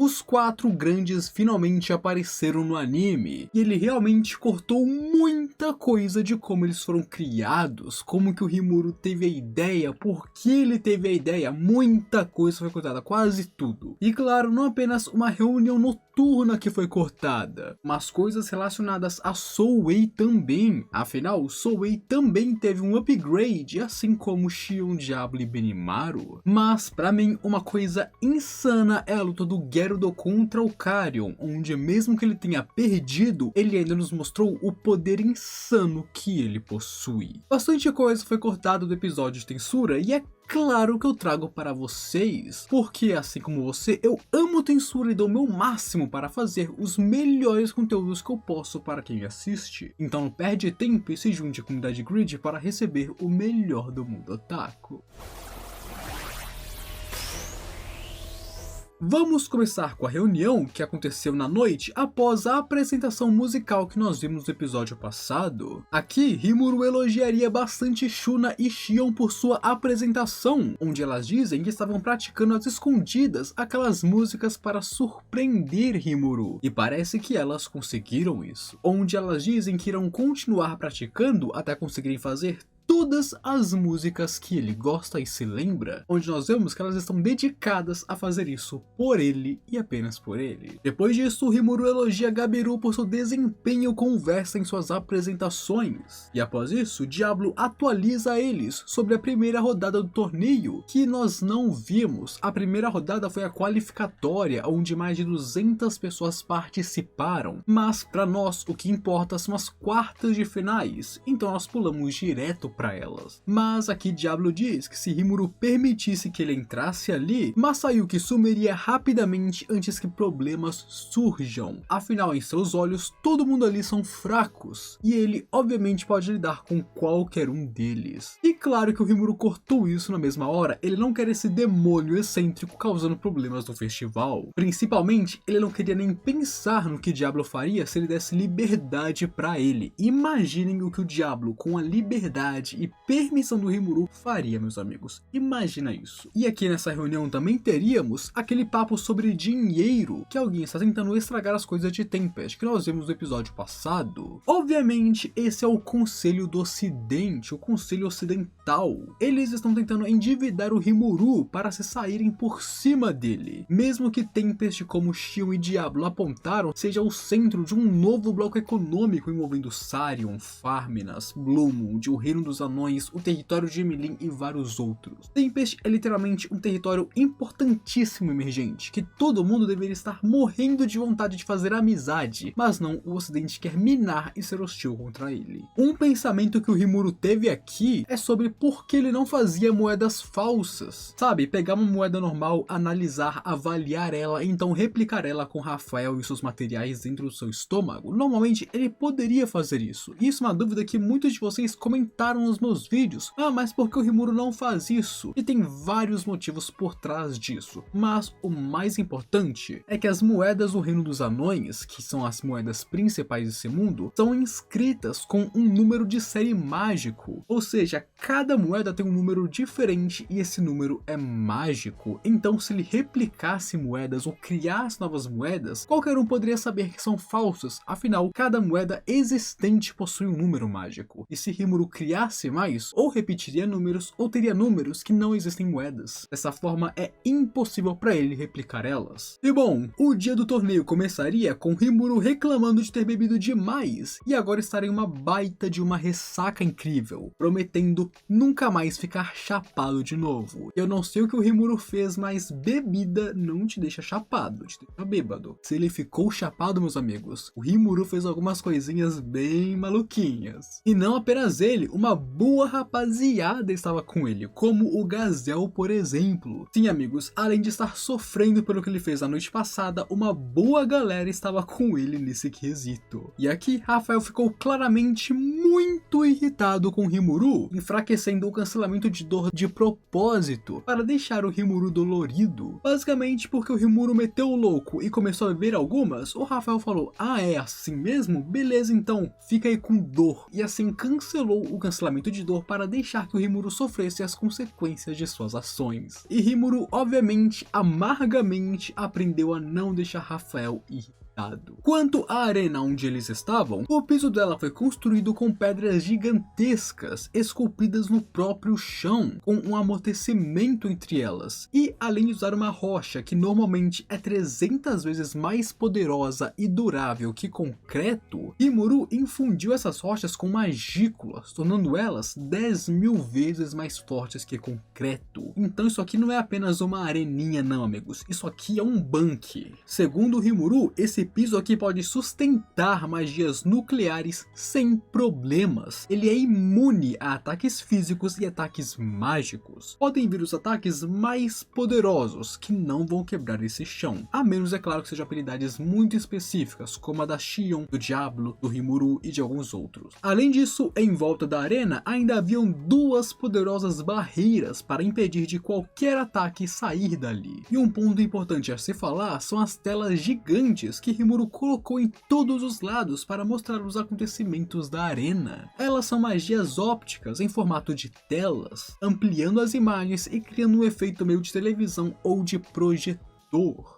Os 4 grandes finalmente apareceram no anime, e ele realmente cortou muita coisa de como eles foram criados, como que o Rimuru teve a ideia, por que ele teve a ideia, muita coisa foi cortada, quase tudo. E claro, não apenas uma reunião noturna que foi cortada, mas coisas relacionadas a Souei também. Afinal, Souei também teve um upgrade, assim como Shion, Diablo e Benimaru. Mas pra mim, uma coisa insana é a luta do Gerudo contra o Karion, onde mesmo que ele tenha perdido, ele ainda nos mostrou o poder insano que ele possui. Bastante coisa foi cortada do episódio de Tensura e é claro que eu trago para vocês, porque assim como você, eu amo Tensura e dou o meu máximo para fazer os melhores conteúdos que eu posso para quem assiste. Então não perde tempo e se junte à comunidade Grid para receber o melhor do mundo otaku. Vamos começar com a reunião que aconteceu na noite após a apresentação musical que nós vimos no episódio passado. Aqui, Rimuru elogiaria bastante Shuna e Shion por sua apresentação, onde elas dizem que estavam praticando às escondidas aquelas músicas para surpreender Rimuru, e parece que elas conseguiram isso. Onde elas dizem que irão continuar praticando até conseguirem fazer todas as músicas que ele gosta e se lembra, onde nós vemos que elas estão dedicadas a fazer isso por ele e apenas por ele. Depois disso, Rimuru elogia Gabiru por seu desempenho com Versa em suas apresentações, e após isso, Diablo atualiza eles sobre a primeira rodada do torneio, que nós não vimos. A primeira rodada foi a qualificatória, onde mais de 200 pessoas participaram, mas para nós o que importa são as quartas de finais, então nós pulamos direto para elas. Mas aqui Diablo diz que se Rimuru permitisse que ele entrasse ali, Masayuki sumiria rapidamente antes que problemas surjam. Afinal, em seus olhos, todo mundo ali são fracos, e ele obviamente pode lidar com qualquer um deles. E claro que o Rimuru cortou isso na mesma hora, ele não quer esse demônio excêntrico causando problemas no festival. Principalmente, ele não queria nem pensar no que Diablo faria se ele desse liberdade para ele. Imaginem o que o Diablo, com a liberdade e permissão do Rimuru, faria, meus amigos. Imagina isso. E aqui nessa reunião também teríamos aquele papo sobre dinheiro, que alguém está tentando estragar as coisas de Tempest, que nós vimos no episódio passado. Obviamente, esse é o Conselho do Ocidente, o Conselho Ocidental. Eles estão tentando endividar o Rimuru para se saírem por cima dele. Mesmo que Tempest, como Shion e Diablo apontaram, seja o centro de um novo bloco econômico envolvendo Sarion, Farminas, Bloomwood, o Reino dos Anões, o território de Emilin e vários outros. Tempest é literalmente um território importantíssimo emergente, que todo mundo deveria estar morrendo de vontade de fazer amizade, mas não, o Ocidente quer minar e ser hostil contra ele. Um pensamento que o Rimuru teve aqui é sobre por que ele não fazia moedas falsas. Sabe, pegar uma moeda normal, analisar, avaliar ela, e então replicar ela com Rafael e seus materiais dentro do seu estômago. Normalmente ele poderia fazer isso. E isso é uma dúvida que muitos de vocês comentaram nos meus vídeos. Ah, mas por que o Rimuru não faz isso? E tem vários motivos por trás disso. Mas o mais importante é que as moedas do Reino dos Anões, que são as moedas principais desse mundo, são inscritas com um número de série mágico. Ou seja, cada moeda tem um número diferente e esse número é mágico. Então se ele replicasse moedas ou criasse novas moedas, qualquer um poderia saber que são falsas. Afinal, cada moeda existente possui um número mágico. E se Rimuru criasse mais, ou repetiria números, ou teria números que não existem moedas. Dessa forma, é impossível para ele replicar elas. E bom, o dia do torneio começaria com Rimuru reclamando de ter bebido demais, e agora estar em uma baita de uma ressaca incrível, prometendo nunca mais ficar chapado de novo. Eu não sei o que o Rimuru fez, mas bebida não te deixa chapado, te deixa bêbado. Se ele ficou chapado, meus amigos, o Rimuru fez algumas coisinhas bem maluquinhas. E não apenas ele, uma boa rapaziada estava com ele, como o Gazel, por exemplo. Sim, amigos, além de estar sofrendo pelo que ele fez na noite passada, uma boa galera estava com ele nesse quesito. E aqui, Rafael ficou claramente muito irritado com Rimuru, enfraquecendo o cancelamento de dor de propósito, para deixar o Rimuru dolorido. Basicamente porque o Rimuru meteu o louco e começou a beber algumas, o Rafael falou: ah, é assim mesmo? Beleza, então, fica aí com dor. E assim cancelou o cancelamento julgamento de dor para deixar que o Rimuru sofresse as consequências de suas ações. E Rimuru, obviamente, amargamente aprendeu a não deixar Rafael irritado. Quanto à arena onde eles estavam, o piso dela foi construído com pedras gigantescas esculpidas no próprio chão, com um amortecimento entre elas, e além de usar uma rocha que normalmente é 300 vezes mais poderosa e durável que concreto, Rimuru infundiu essas rochas com magículas, tornando elas 10.000 vezes mais fortes que concreto. Então isso aqui não é apenas uma areninha não, amigos, isso aqui é um bunker. Segundo Rimuru, esse piso aqui pode sustentar magias nucleares sem problemas. Ele é imune a ataques físicos e ataques mágicos. Podem vir os ataques mais poderosos, que não vão quebrar esse chão. A menos, é claro, que sejam habilidades muito específicas, como a da Xion, do Diablo, do Rimuru e de alguns outros. Além disso, em volta da arena ainda haviam duas poderosas barreiras para impedir de qualquer ataque sair dali. E um ponto importante a se falar são as telas gigantes que Rimuru colocou em todos os lados para mostrar os acontecimentos da arena. Elas são magias ópticas em formato de telas, ampliando as imagens e criando um efeito meio de televisão ou de projetor.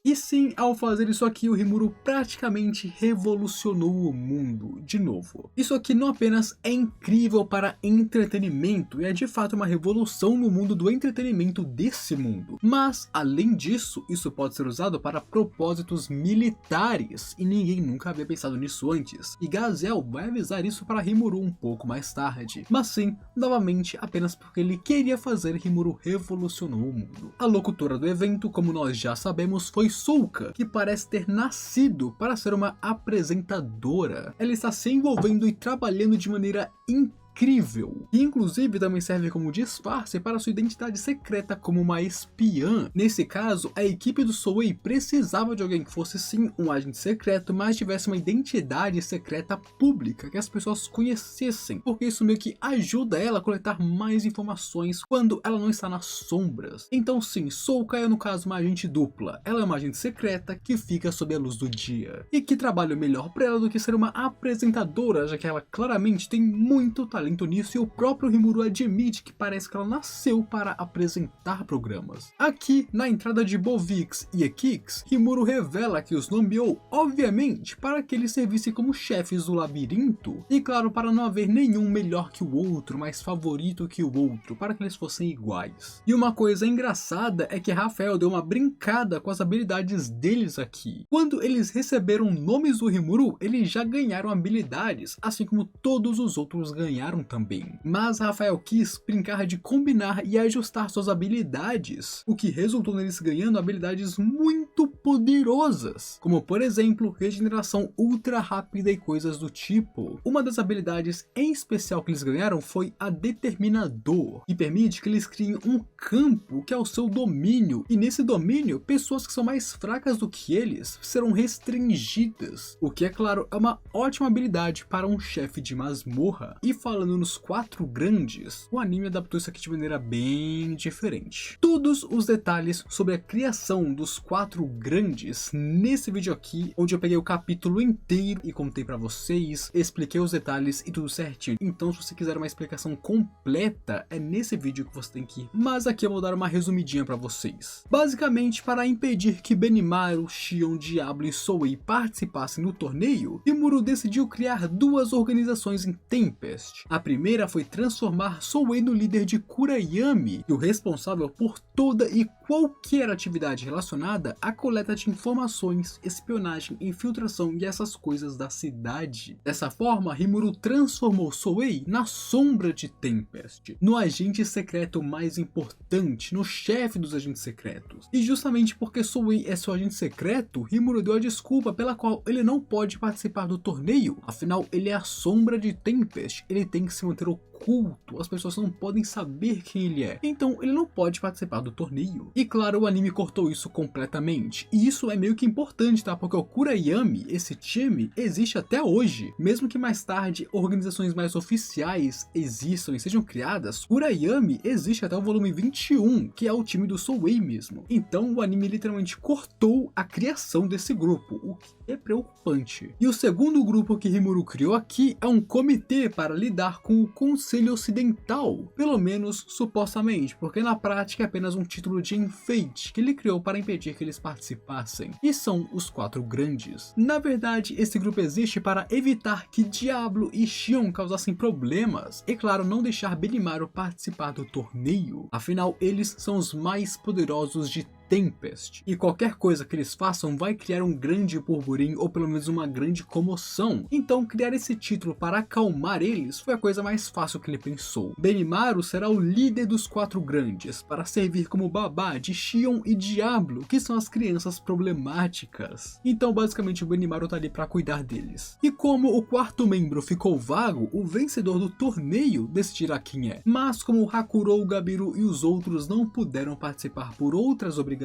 E sim, ao fazer isso aqui, o Rimuru praticamente revolucionou o mundo de novo. Isso aqui não apenas é incrível para entretenimento, e é de fato uma revolução no mundo do entretenimento desse mundo, mas além disso, isso pode ser usado para propósitos militares, e ninguém nunca havia pensado nisso antes. E Gazel vai avisar isso para Rimuru um pouco mais tarde, mas sim, novamente, apenas porque ele queria fazer, Rimuru revolucionou o mundo. A locutora do evento, como nós já sabemos, foi Souka, que parece ter nascido para ser uma apresentadora. Ela está se envolvendo e trabalhando de maneira incrível, e inclusive também serve como disfarce para sua identidade secreta como uma espiã. Nesse caso, a equipe do Souei precisava de alguém que fosse sim um agente secreto, mas tivesse uma identidade secreta pública, que as pessoas conhecessem, porque isso meio que ajuda ela a coletar mais informações quando ela não está nas sombras. Então sim, Souka é no caso uma agente dupla. Ela é uma agente secreta que fica sob a luz do dia, e que trabalho melhor para ela do que ser uma apresentadora, já que ela claramente tem muito talento nisso, e o próprio Rimuru admite que parece que ela nasceu para apresentar programas. Aqui, na entrada de Bovix e Ekix, Rimuru revela que os nomeou, obviamente, para que eles servissem como chefes do labirinto, e claro, para não haver nenhum melhor que o outro, mais favorito que o outro, para que eles fossem iguais. E uma coisa engraçada é que Rafael deu uma brincada com as habilidades deles aqui. Quando eles receberam nomes do Rimuru, eles já ganharam habilidades, assim como todos os outros ganharam também. Mas Rafael quis brincar de combinar e ajustar suas habilidades, o que resultou neles ganhando habilidades muito poderosas, como por exemplo, regeneração ultra rápida e coisas do tipo. Uma das habilidades em especial que eles ganharam foi a Determinador, que permite que eles criem um campo que é o seu domínio, e nesse domínio, pessoas que são mais fracas do que eles serão restringidas, o que é claro, é uma ótima habilidade para um chefe de masmorra. E falando nos quatro grandes, o anime adaptou isso aqui de maneira bem diferente. Todos os detalhes sobre a criação dos quatro grandes nesse vídeo aqui, onde eu peguei o capítulo inteiro e contei pra vocês, expliquei os detalhes e tudo certinho. Então se você quiser uma explicação completa, é nesse vídeo que você tem que ir. Mas aqui eu vou dar uma resumidinha pra vocês. Basicamente, para impedir que Benimaru, Xion, Diablo e Souei participassem do torneio, Rimuru decidiu criar duas organizações em Tempest. A primeira foi transformar Souei no líder de Kurayami, e o responsável por toda e qualquer atividade relacionada à coleta de informações, espionagem, infiltração e essas coisas da cidade. Dessa forma, Rimuru transformou Souei na sombra de Tempest, no agente secreto mais importante, no chefe dos agentes secretos. E justamente porque Souei é seu agente secreto, Rimuru deu a desculpa pela qual ele não pode participar do torneio. Afinal, ele é a sombra de Tempest, ele tem que se manter oculto, as pessoas não podem saber quem ele é, então ele não pode participar do torneio. E claro, o anime cortou isso completamente, e isso é meio que importante, tá? Porque o Kurayami, esse time, existe até hoje. Mesmo que mais tarde organizações mais oficiais existam e sejam criadas, Kurayami existe até o volume 21, que é o time do Souei mesmo. Então o anime literalmente cortou a criação desse grupo, o que é preocupante. E o segundo grupo que Rimuru criou aqui é um comitê para lidar com o conselho Conselho Ocidental, pelo menos supostamente, porque na prática é apenas um título de enfeite que ele criou para impedir que eles participassem, e são os Quatro Grandes. Na verdade, esse grupo existe para evitar que Diablo e Xion causassem problemas, e claro, não deixar Benimaru participar do torneio, afinal eles são os mais poderosos de Tempest, e qualquer coisa que eles façam vai criar um grande burburinho ou pelo menos uma grande comoção. Então criar esse título para acalmar eles foi a coisa mais fácil que ele pensou. Benimaru será o líder dos Quatro Grandes, para servir como babá de Xion e Diablo, que são as crianças problemáticas. Então basicamente o Benimaru tá ali para cuidar deles. E como o quarto membro ficou vago, o vencedor do torneio decidirá quem é. Mas como o Hakurou, o Gabiru e os outros não puderam participar por outras obrigações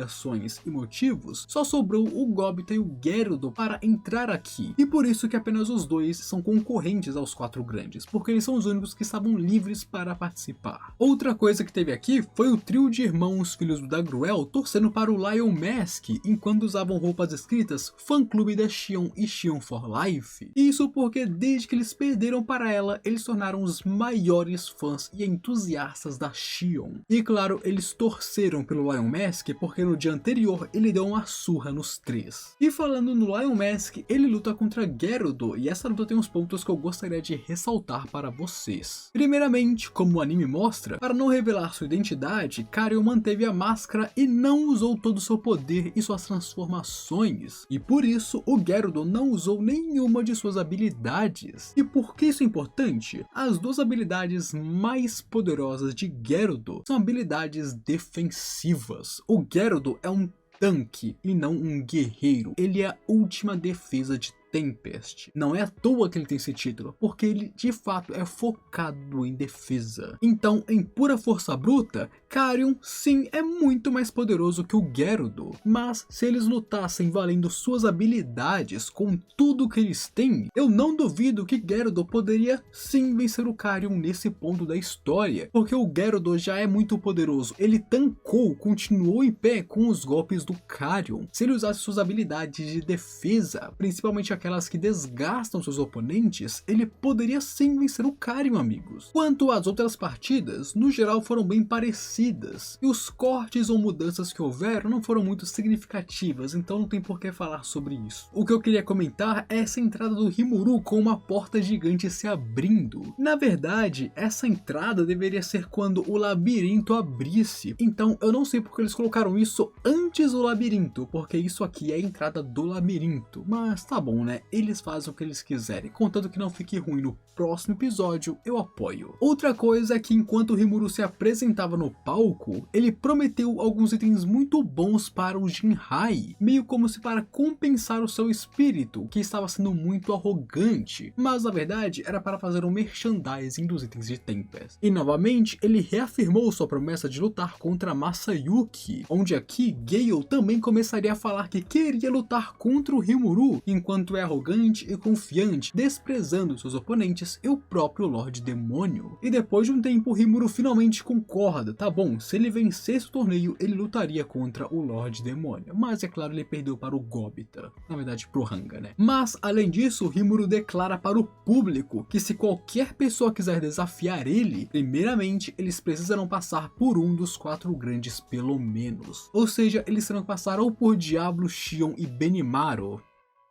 e motivos, só sobrou o Gobita e o Gerudo para entrar aqui, e por isso que apenas os dois são concorrentes aos Quatro Grandes, porque eles são os únicos que estavam livres para participar. Outra coisa que teve aqui foi o trio de irmãos filhos do Dagruel torcendo para o Lion Mask, enquanto usavam roupas escritas Fã Clube da Xion e Xion for Life. Isso porque desde que eles perderam para ela, eles tornaram os maiores fãs e entusiastas da Xion. E claro, eles torceram pelo Lion Mask porque no dia anterior ele deu uma surra nos três. E falando no Lion Mask, ele luta contra Gerudo, e essa luta tem uns pontos que eu gostaria de ressaltar para vocês. Primeiramente, como o anime mostra, para não revelar sua identidade, Karyon manteve a máscara e não usou todo o seu poder e suas transformações, e por isso o Gerudo não usou nenhuma de suas habilidades. E por que isso é importante? As duas habilidades mais poderosas de Gerudo são habilidades defensivas. O Gerudo é um tanque e não um guerreiro. Ele é a última defesa de Tempest. Não é à toa que ele tem esse título, porque ele de fato é focado em defesa. Então, em pura força bruta, Karyon sim é muito mais poderoso que o Gerudo, mas se eles lutassem valendo suas habilidades com tudo que eles têm, eu não duvido que Gerudo poderia sim vencer o Karyon nesse ponto da história, porque o Gerudo já é muito poderoso, ele tancou, continuou em pé com os golpes do Karyon. Se ele usasse suas habilidades de defesa, principalmente aquelas que desgastam seus oponentes, ele poderia sim vencer o Karyon, amigos. Quanto às outras partidas, no geral foram bem parecidas, e os cortes ou mudanças que houveram não foram muito significativas, então não tem por que falar sobre isso. O que eu queria comentar é essa entrada do Rimuru com uma porta gigante se abrindo. Na verdade, essa entrada deveria ser quando o labirinto abrisse, então eu não sei porque eles colocaram isso antes do labirinto, porque isso aqui é a entrada do labirinto, mas tá bom, né? Eles fazem o que eles quiserem, contanto que não fique ruim no próximo episódio, eu apoio. Outra coisa é que enquanto o Rimuru se apresentava no palco, ele prometeu alguns itens muito bons para o Jinrai, meio como se para compensar o seu espírito, que estava sendo muito arrogante, mas na verdade era para fazer um merchandising dos itens de Tempest. E novamente, ele reafirmou sua promessa de lutar contra Masayuki, onde aqui Gale também começaria a falar que queria lutar contra o Rimuru, enquanto é arrogante e confiante, desprezando seus oponentes e o próprio Lorde Demônio. E depois de um tempo, o Rimuru finalmente concorda, tá bom, se ele vencesse o torneio, ele lutaria contra o Lorde Demônio, mas é claro, ele perdeu para o Gobita, na verdade pro Hanga, né? Mas, além disso, o Rimuru declara para o público que se qualquer pessoa quiser desafiar ele, primeiramente, eles precisarão passar por um dos Quatro Grandes pelo menos. Ou seja, eles terão que passar ou por Diablo, Xion e Benimaru,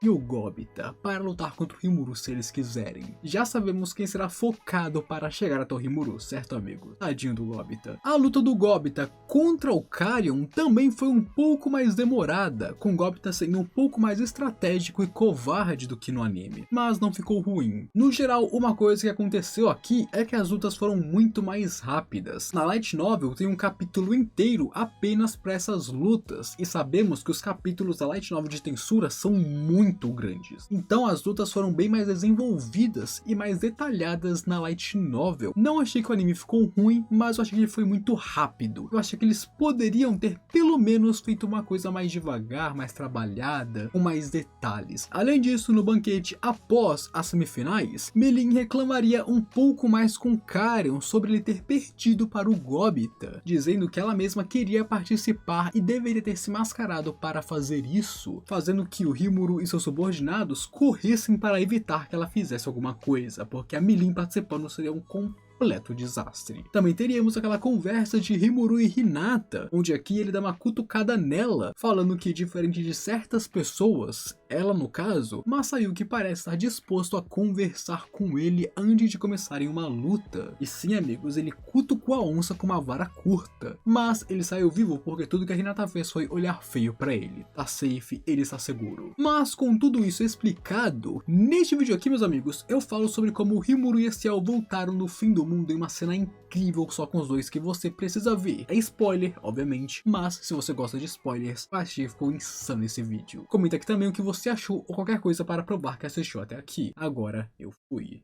e o Gobita, para lutar contra o Rimuru se eles quiserem. Já sabemos quem será focado para chegar até o Rimuru, certo, amigo? Tadinho do Gobita. A luta do Gobita contra o Karyon também foi um pouco mais demorada, com o Gobita sendo um pouco mais estratégico e covarde do que no anime, mas não ficou ruim. No geral, uma coisa que aconteceu aqui é que as lutas foram muito mais rápidas. Na Light Novel tem um capítulo inteiro apenas para essas lutas, e sabemos que os capítulos da Light Novel de Tensura são muito grandes. Então as lutas foram bem mais desenvolvidas e mais detalhadas na Light Novel. Não achei que o anime ficou ruim, mas eu achei que ele foi muito rápido. Eu achei que eles poderiam ter pelo menos feito uma coisa mais devagar, mais trabalhada, com mais detalhes. Além disso, no banquete após as semifinais, Meilin reclamaria um pouco mais com Karyon sobre ele ter perdido para o Gobita, dizendo que ela mesma queria participar e deveria ter se mascarado para fazer isso, fazendo que o Rimuru e seus subordinados corressem para evitar que ela fizesse alguma coisa, porque a Meilin participando seria um completo completo desastre. Também teríamos aquela conversa de Rimuru e Hinata, onde aqui ele dá uma cutucada nela, falando que diferente de certas pessoas, ela no caso, Masayuki parece estar disposto a conversar com ele antes de começarem uma luta. E sim, amigos, ele cutucou a onça com uma vara curta, mas ele saiu vivo porque tudo que a Hinata fez foi olhar feio pra ele. Tá safe, ele está seguro. Mas com tudo isso explicado, neste vídeo aqui, meus amigos, eu falo sobre como Rimuru e a Ciel voltaram no fim do mundo em uma cena incrível só com os dois que você precisa ver. É spoiler, obviamente, mas se você gosta de spoilers, eu achei que ficou insano esse vídeo. Comenta aqui também o que você achou ou qualquer coisa para provar que assistiu até aqui. Agora eu fui.